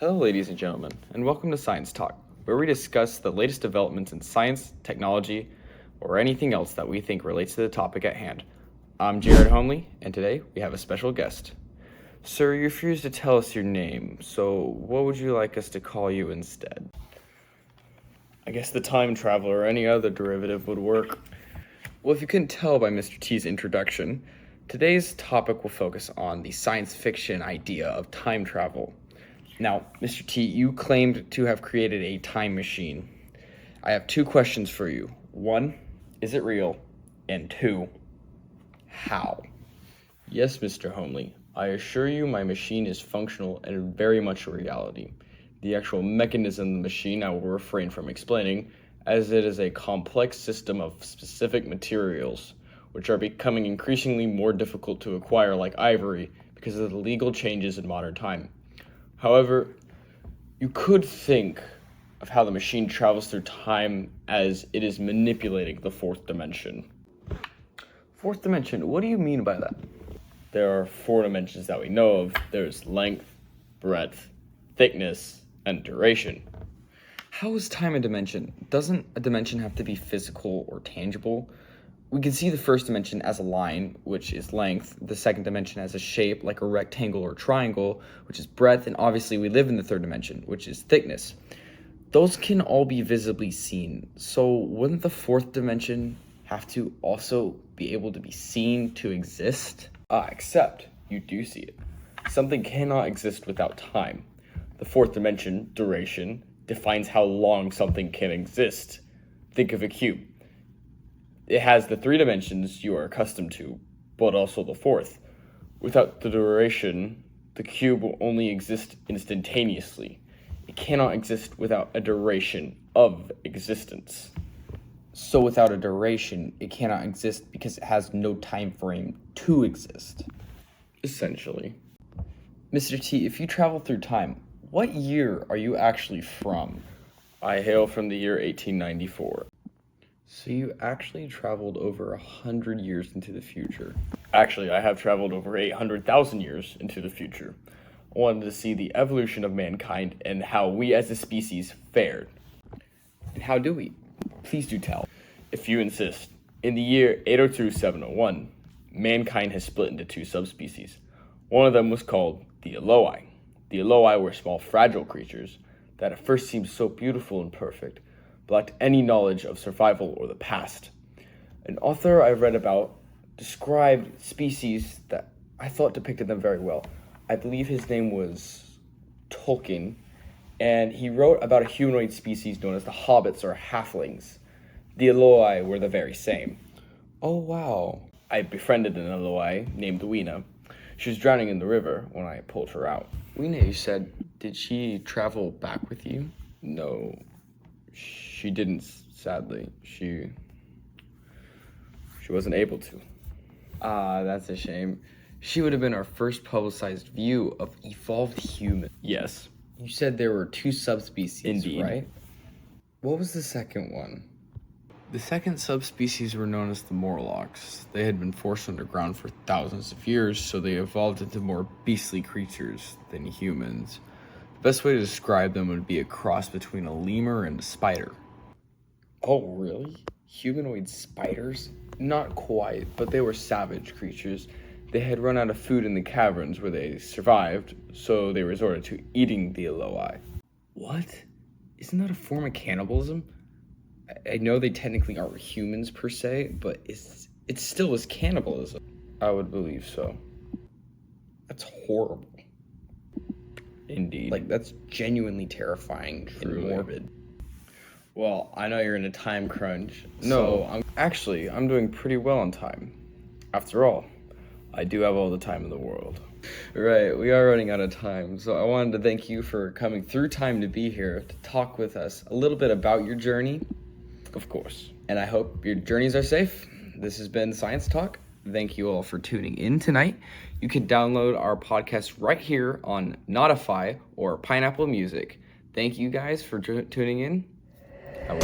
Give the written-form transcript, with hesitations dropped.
Hello, ladies and gentlemen, and welcome to Science Talk, where we discuss the latest developments in science, technology, or anything else that we think relates to the topic at hand. I'm Jared Homley, and today we have a special guest. Sir, you refused to tell us your name, so what would you like us to call you instead? I guess the time traveler or any other derivative would work. Well, if you couldn't tell by Mr. T's introduction, today's topic will focus on the science fiction idea of time travel. Now, Mr. T, you claimed to have created a time machine. I have two questions for you. One, is it real? And two, how? Yes, Mr. Homley, I assure you my machine is functional and very much a reality. The actual mechanism of the machine I will refrain from explaining, as it is a complex system of specific materials, which are becoming increasingly more difficult to acquire like ivory because of the legal changes in modern time. However, you could think of how the machine travels through time as it is manipulating the fourth dimension. Fourth dimension, what do you mean by that? There are four dimensions that we know of. There's length, breadth, thickness, and duration. How is time a dimension? Doesn't a dimension have to be physical or tangible? We can see the first dimension as a line, which is length, the second dimension as a shape, like a rectangle or triangle, which is breadth, and obviously we live in the third dimension, which is thickness. Those can all be visibly seen, so wouldn't the fourth dimension have to also be able to be seen to exist? Except you do see it. Something cannot exist without time. The fourth dimension, duration, defines how long something can exist. Think of a cube. It has the three dimensions you are accustomed to, but also the fourth. Without the duration, the cube will only exist instantaneously. It cannot exist without a duration of existence. So without a duration, it cannot exist because it has no time frame to exist. Essentially. Mr. T, if you travel through time, what year are you actually from? I hail from the year 1894. So you actually traveled over 100 years into the future. Actually, I have traveled over 800,000 years into the future. I wanted to see the evolution of mankind and how we as a species fared. And how do we? Please do tell. If you insist. In the year 802-701, mankind has split into two subspecies. One of them was called the Eloi. The Eloi were small, fragile creatures that at first seemed so beautiful and perfect, but lacked any knowledge of survival or the past. An author I've read about described species that I thought depicted them very well. I believe his name was Tolkien, and he wrote about a humanoid species known as the hobbits or halflings. The Eloi were the very same. Oh wow. I befriended an Eloi named Weena. She was drowning in the river when I pulled her out. Weena, you said, did she travel back with you? No. She didn't, sadly. She wasn't able to. That's a shame. She would have been our first publicized view of evolved human. Yes. You said there were two subspecies, Indeed. Right? What was the second one? The second subspecies were known as the Morlocks. They had been forced underground for thousands of years, so they evolved into more beastly creatures than humans. The best way to describe them would be a cross between a lemur and a spider. Oh, really? Humanoid spiders? Not quite, but they were savage creatures. They had run out of food in the caverns where they survived, so they resorted to eating the Eloi. What? Isn't that a form of cannibalism? I know they technically aren't humans per se, but it still is cannibalism. I would believe so. That's horrible. Indeed. Like, that's genuinely terrifying and morbid. Well, I know you're in a time crunch. No, I'm doing pretty well on time. After all, I do have all the time in the world. Right, we are running out of time, so I wanted to thank you for coming through time to be here to talk with us a little bit about your journey. Of course. And I hope your journeys are safe. This has been Science Talk. Thank you all for tuning in tonight. You can download our podcast right here on Notify or Pineapple Music. Thank you guys for tuning in. I will